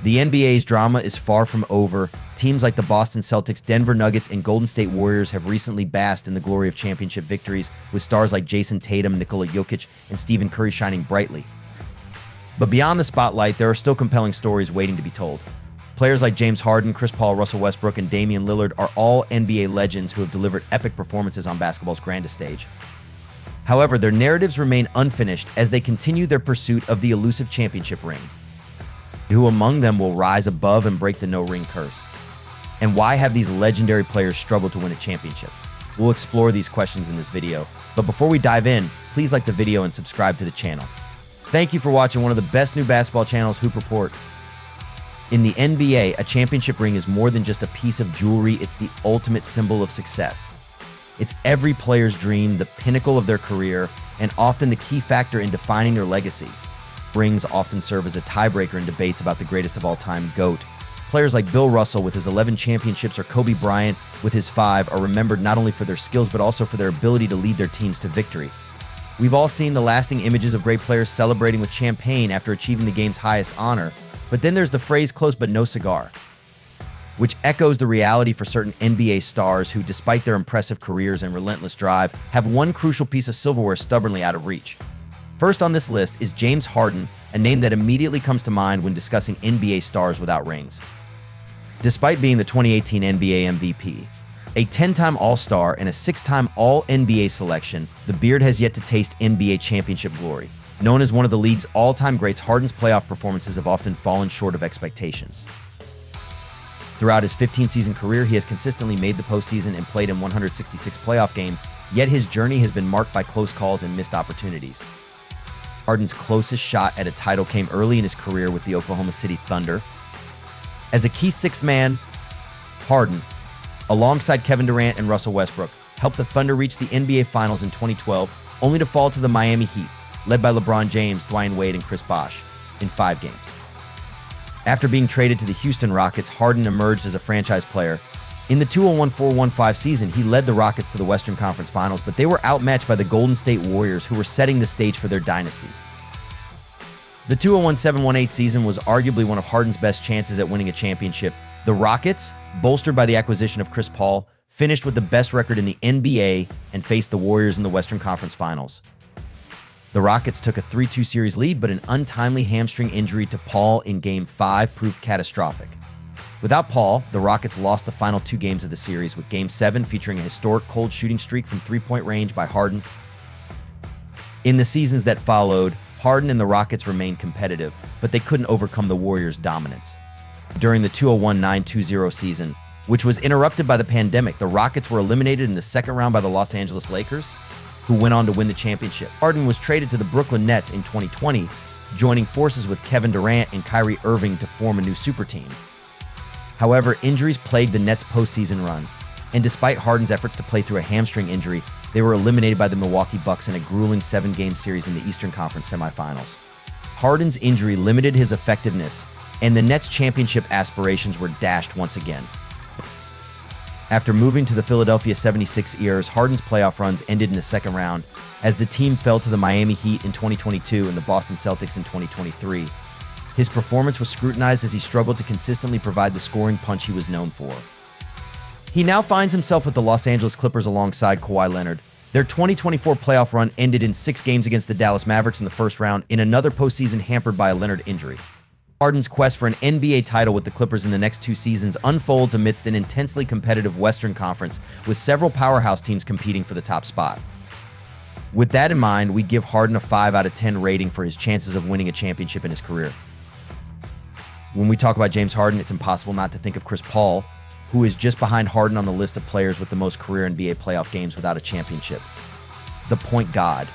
The NBA's drama is far from over. Teams like the Boston Celtics, Denver Nuggets, and Golden State Warriors have recently basked in the glory of championship victories, with stars like Jason Tatum, Nikola Jokic, and Stephen Curry shining brightly. But beyond the spotlight, there are still compelling stories waiting to be told. Players like James Harden, Chris Paul, Russell Westbrook, and Damian Lillard are all NBA legends who have delivered epic performances on basketball's grandest stage. However, their narratives remain unfinished as they continue their pursuit of the elusive championship ring. Who among them will rise above and break the no-ring curse? And why have these legendary players struggled to win a championship? We'll explore these questions in this video, but before we dive in, please like the video and subscribe to the channel. Thank you for watching one of the best new basketball channels, Hoop Report. In the NBA, a championship ring is more than just a piece of jewelry, it's the ultimate symbol of success. It's every player's dream, the pinnacle of their career, and often the key factor in defining their legacy. Rings often serve as a tiebreaker in debates about the greatest of all time, GOAT. Players like Bill Russell with his 11 championships or Kobe Bryant with his 5 are remembered not only for their skills but also for their ability to lead their teams to victory. We've all seen the lasting images of great players celebrating with champagne after achieving the game's highest honor, but then there's the phrase "close but no cigar," which echoes the reality for certain NBA stars who, despite their impressive careers and relentless drive, have one crucial piece of silverware stubbornly out of reach. First on this list is James Harden, a name that immediately comes to mind when discussing NBA stars without rings. Despite being the 2018 NBA MVP, a 10-time All-Star, and a 6-time All-NBA selection, the Beard has yet to taste NBA championship glory. Known as one of the league's all-time greats, Harden's playoff performances have often fallen short of expectations. Throughout his 15-season career, he has consistently made the postseason and played in 166 playoff games, yet his journey has been marked by close calls and missed opportunities. Harden's closest shot at a title came early in his career with the Oklahoma City Thunder. As a key sixth man, Harden, alongside Kevin Durant and Russell Westbrook, helped the Thunder reach the NBA Finals in 2012, only to fall to the Miami Heat, led by LeBron James, Dwyane Wade, and Chris Bosh, in 5 games. After being traded to the Houston Rockets, Harden emerged as a franchise player. In the 2014-15 season, he led the Rockets to the Western Conference Finals, but they were outmatched by the Golden State Warriors, who were setting the stage for their dynasty. The 2017-18 season was arguably one of Harden's best chances at winning a championship. The Rockets, bolstered by the acquisition of Chris Paul, finished with the best record in the NBA and faced the Warriors in the Western Conference Finals. The Rockets took a 3-2 series lead, but an untimely hamstring injury to Paul in Game 5 proved catastrophic. Without Paul, the Rockets lost the final 2 games of the series, with Game 7 featuring a historic cold shooting streak from 3-point range by Harden. In the seasons that followed, Harden and the Rockets remained competitive, but they couldn't overcome the Warriors' dominance. During the 2019-20 season, which was interrupted by the pandemic, the Rockets were eliminated in the second round by the Los Angeles Lakers, who went on to win the championship. Harden was traded to the Brooklyn Nets in 2020, joining forces with Kevin Durant and Kyrie Irving to form a new super team. However, injuries plagued the Nets' postseason run, and despite Harden's efforts to play through a hamstring injury, they were eliminated by the Milwaukee Bucks in a grueling 7-game series in the Eastern Conference semifinals. Harden's injury limited his effectiveness, and the Nets' championship aspirations were dashed once again. After moving to the Philadelphia 76ers, Harden's playoff runs ended in the second round, as the team fell to the Miami Heat in 2022 and the Boston Celtics in 2023. His performance was scrutinized as he struggled to consistently provide the scoring punch he was known for. He now finds himself with the Los Angeles Clippers alongside Kawhi Leonard. Their 2024 playoff run ended in 6 games against the Dallas Mavericks in the first round, in another postseason hampered by a Leonard injury. Harden's quest for an NBA title with the Clippers in the next 2 seasons unfolds amidst an intensely competitive Western Conference, with several powerhouse teams competing for the top spot. With that in mind, we give Harden a 5 out of 10 rating for his chances of winning a championship in his career. When we talk about James Harden, it's impossible not to think of Chris Paul, who is just behind Harden on the list of players with the most career NBA playoff games without a championship. The point god.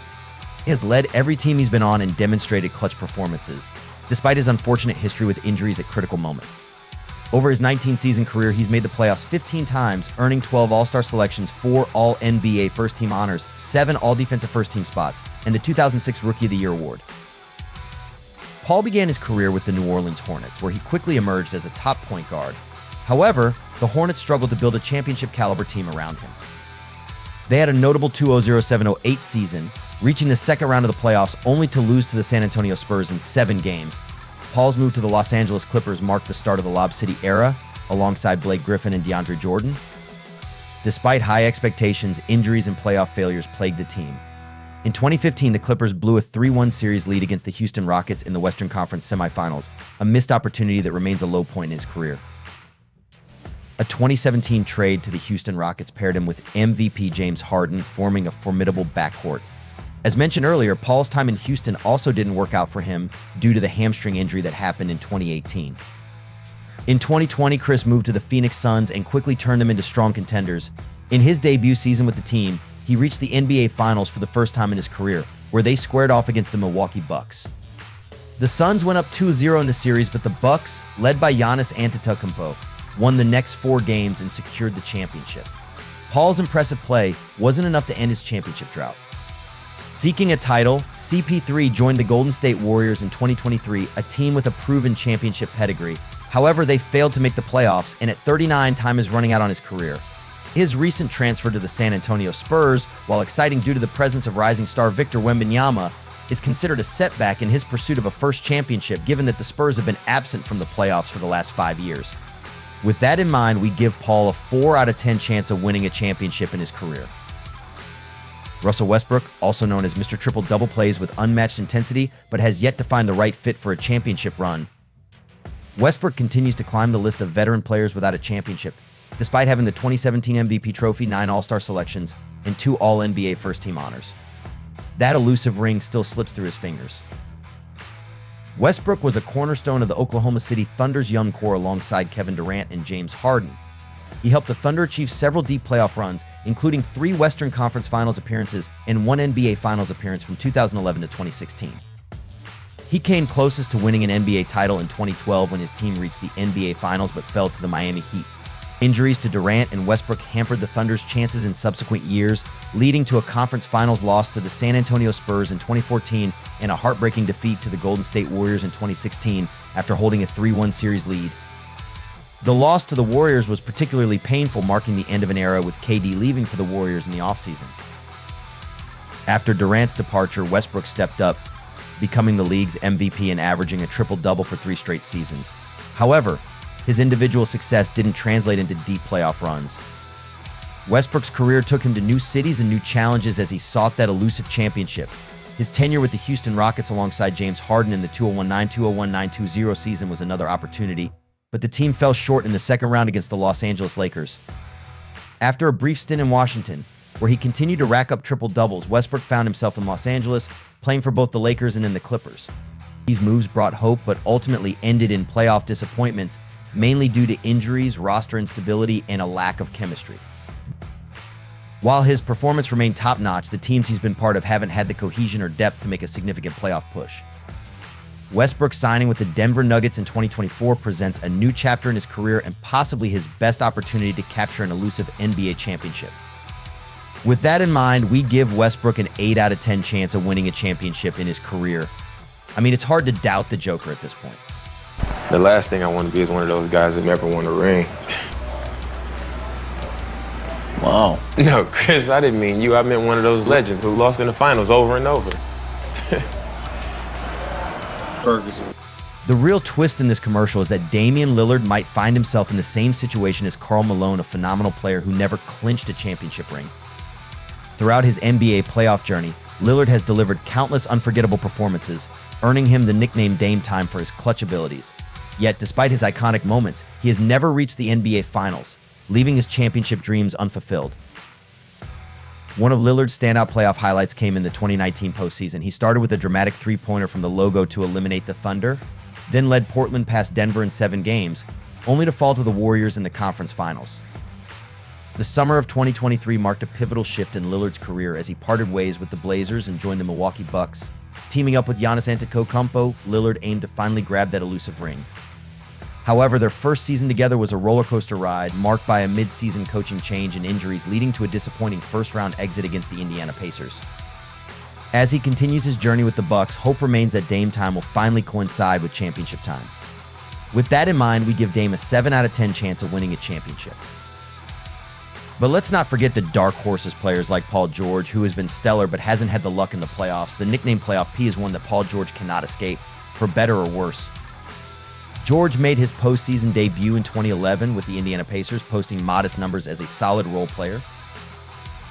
He has led every team he's been on and demonstrated clutch performances, despite his unfortunate history with injuries at critical moments. Over his 19-season career, he's made the playoffs 15 times, earning 12 All-Star selections, 4 All-NBA first-team honors, 7 All-Defensive first-team spots, and the 2006 Rookie of the Year award. Paul began his career with the New Orleans Hornets, where he quickly emerged as a top point guard. However, the Hornets struggled to build a championship-caliber team around him. They had a notable 2007-08 season, reaching the second round of the playoffs only to lose to the San Antonio Spurs in 7 games. Paul's move to the Los Angeles Clippers marked the start of the Lob City era, alongside Blake Griffin and DeAndre Jordan. Despite high expectations, injuries and playoff failures plagued the team. In 2015, the Clippers blew a 3-1 series lead against the Houston Rockets in the Western Conference semifinals, a missed opportunity that remains a low point in his career. A 2017 trade to the Houston Rockets paired him with MVP James Harden, forming a formidable backcourt. As mentioned earlier, Paul's time in Houston also didn't work out for him due to the hamstring injury that happened in 2018. In 2020, Chris moved to the Phoenix Suns and quickly turned them into strong contenders. In his debut season with the team, he reached the NBA Finals for the first time in his career, where they squared off against the Milwaukee Bucks. The Suns went up 2-0 in the series, but the Bucks, led by Giannis Antetokounmpo, won the next 4 games and secured the championship. Paul's impressive play wasn't enough to end his championship drought. Seeking a title, CP3 joined the Golden State Warriors in 2023, a team with a proven championship pedigree. However, they failed to make the playoffs, and at 39, time is running out on his career. His recent transfer to the San Antonio Spurs, while exciting due to the presence of rising star Victor Wembanyama, is considered a setback in his pursuit of a first championship, given that the Spurs have been absent from the playoffs for the last 5 years. With that in mind, we give Paul a 4 out of 10 chance of winning a championship in his career. Russell Westbrook, also known as Mr. Triple-Double, plays with unmatched intensity, but has yet to find the right fit for a championship run. Westbrook continues to climb the list of veteran players without a championship, despite having the 2017 MVP trophy, 9 All-Star selections, and 2 All-NBA first-team honors. That elusive ring still slips through his fingers. Westbrook was a cornerstone of the Oklahoma City Thunder's young core alongside Kevin Durant and James Harden. He helped the Thunder achieve several deep playoff runs, including 3 Western Conference Finals appearances and 1 NBA Finals appearance from 2011 to 2016. He came closest to winning an NBA title in 2012 when his team reached the NBA Finals but fell to the Miami Heat. Injuries to Durant and Westbrook hampered the Thunder's chances in subsequent years, leading to a conference finals loss to the San Antonio Spurs in 2014 and a heartbreaking defeat to the Golden State Warriors in 2016 after holding a 3-1 series lead. The loss to the Warriors was particularly painful, marking the end of an era with KD leaving for the Warriors in the offseason. After Durant's departure, Westbrook stepped up, becoming the league's MVP and averaging a triple-double for 3 straight seasons. However, his individual success didn't translate into deep playoff runs. Westbrook's career took him to new cities and new challenges as he sought that elusive championship. His tenure with the Houston Rockets alongside James Harden in the 2019-2020 season was another opportunity, but the team fell short in the second round against the Los Angeles Lakers. After a brief stint in Washington, where he continued to rack up triple-doubles, Westbrook found himself in Los Angeles, playing for both the Lakers and then the Clippers. These moves brought hope, but ultimately ended in playoff disappointments, mainly due to injuries, roster instability, and a lack of chemistry. While his performance remained top-notch, the teams he's been part of haven't had the cohesion or depth to make a significant playoff push. Westbrook signing with the Denver Nuggets in 2024 presents a new chapter in his career and possibly his best opportunity to capture an elusive NBA championship. With that in mind, we give Westbrook an 8 out of 10 chance of winning a championship in his career. I mean, it's hard to doubt the Joker at this point. The last thing I want to be is one of those guys that never won a ring. Wow. No, Chris, I didn't mean you. I meant one of those legends who lost in the finals over and over. Ferguson. The real twist in this commercial is that Damian Lillard might find himself in the same situation as Karl Malone, a phenomenal player who never clinched a championship ring. Throughout his NBA playoff journey, Lillard has delivered countless unforgettable performances, earning him the nickname Dame Time for his clutch abilities. Yet, despite his iconic moments, he has never reached the NBA Finals, leaving his championship dreams unfulfilled. One of Lillard's standout playoff highlights came in the 2019 postseason. He started with a dramatic three-pointer from the logo to eliminate the Thunder, then led Portland past Denver in 7 games, only to fall to the Warriors in the conference finals. The summer of 2023 marked a pivotal shift in Lillard's career as he parted ways with the Blazers and joined the Milwaukee Bucks. Teaming up with Giannis Antetokounmpo, Lillard aimed to finally grab that elusive ring. However, their first season together was a roller coaster ride, marked by a mid-season coaching change and injuries, leading to a disappointing first-round exit against the Indiana Pacers. As he continues his journey with the Bucks, hope remains that Dame Time will finally coincide with championship time. With that in mind, we give Dame a 7 out of 10 chance of winning a championship. But let's not forget the dark horses players like Paul George, who has been stellar but hasn't had the luck in the playoffs. The nickname Playoff P is one that Paul George cannot escape, for better or worse. George made his postseason debut in 2011 with the Indiana Pacers, posting modest numbers as a solid role player.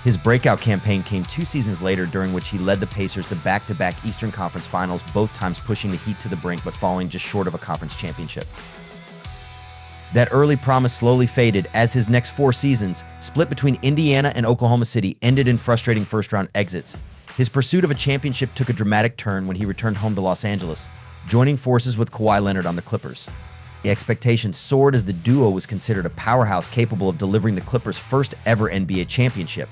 His breakout campaign came 2 seasons later, during which he led the Pacers to back-to-back Eastern Conference Finals, both times pushing the Heat to the brink but falling just short of a conference championship. That early promise slowly faded as his next 4 seasons, split between Indiana and Oklahoma City, ended in frustrating first-round exits. His pursuit of a championship took a dramatic turn when he returned home to Los Angeles, joining forces with Kawhi Leonard on the Clippers. The expectations soared as the duo was considered a powerhouse capable of delivering the Clippers' first ever NBA championship.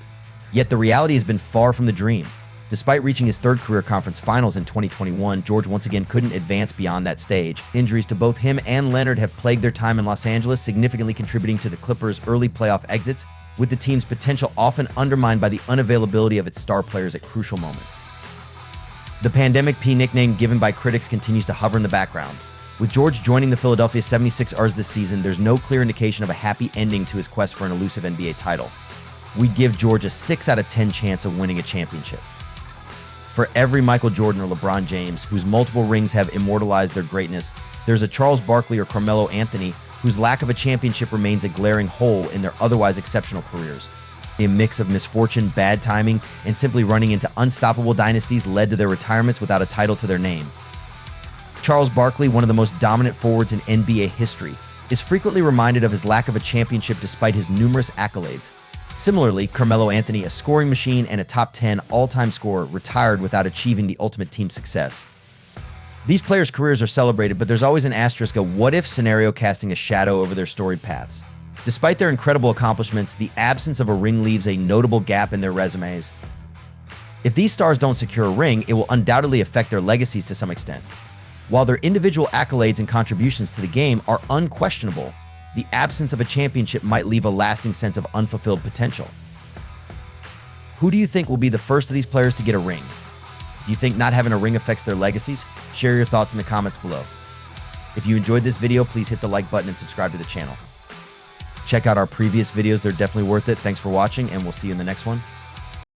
Yet the reality has been far from the dream. Despite reaching his 3rd career conference finals in 2021, George once again couldn't advance beyond that stage. Injuries to both him and Leonard have plagued their time in Los Angeles, significantly contributing to the Clippers' early playoff exits, with the team's potential often undermined by the unavailability of its star players at crucial moments. The Pandemic P nickname given by critics continues to hover in the background. With George joining the Philadelphia 76ers this season, there's no clear indication of a happy ending to his quest for an elusive NBA title. We give George a 6 out of 10 chance of winning a championship. For every Michael Jordan or LeBron James, whose multiple rings have immortalized their greatness, there's a Charles Barkley or Carmelo Anthony whose lack of a championship remains a glaring hole in their otherwise exceptional careers. A mix of misfortune, bad timing, and simply running into unstoppable dynasties led to their retirements without a title to their name. Charles Barkley, one of the most dominant forwards in NBA history, is frequently reminded of his lack of a championship despite his numerous accolades. Similarly, Carmelo Anthony, a scoring machine and a top 10 all-time scorer, retired without achieving the ultimate team success. These players' careers are celebrated, but there's always an asterisk, a what-if scenario casting a shadow over their storied paths. Despite their incredible accomplishments, the absence of a ring leaves a notable gap in their resumes. If these stars don't secure a ring, it will undoubtedly affect their legacies to some extent. While their individual accolades and contributions to the game are unquestionable, the absence of a championship might leave a lasting sense of unfulfilled potential. Who do you think will be the first of these players to get a ring? Do you think not having a ring affects their legacies? Share your thoughts in the comments below. If you enjoyed this video, please hit the like button and subscribe to the channel. Check out our previous videos, they're definitely worth it. Thanks for watching, and we'll see you in the next one.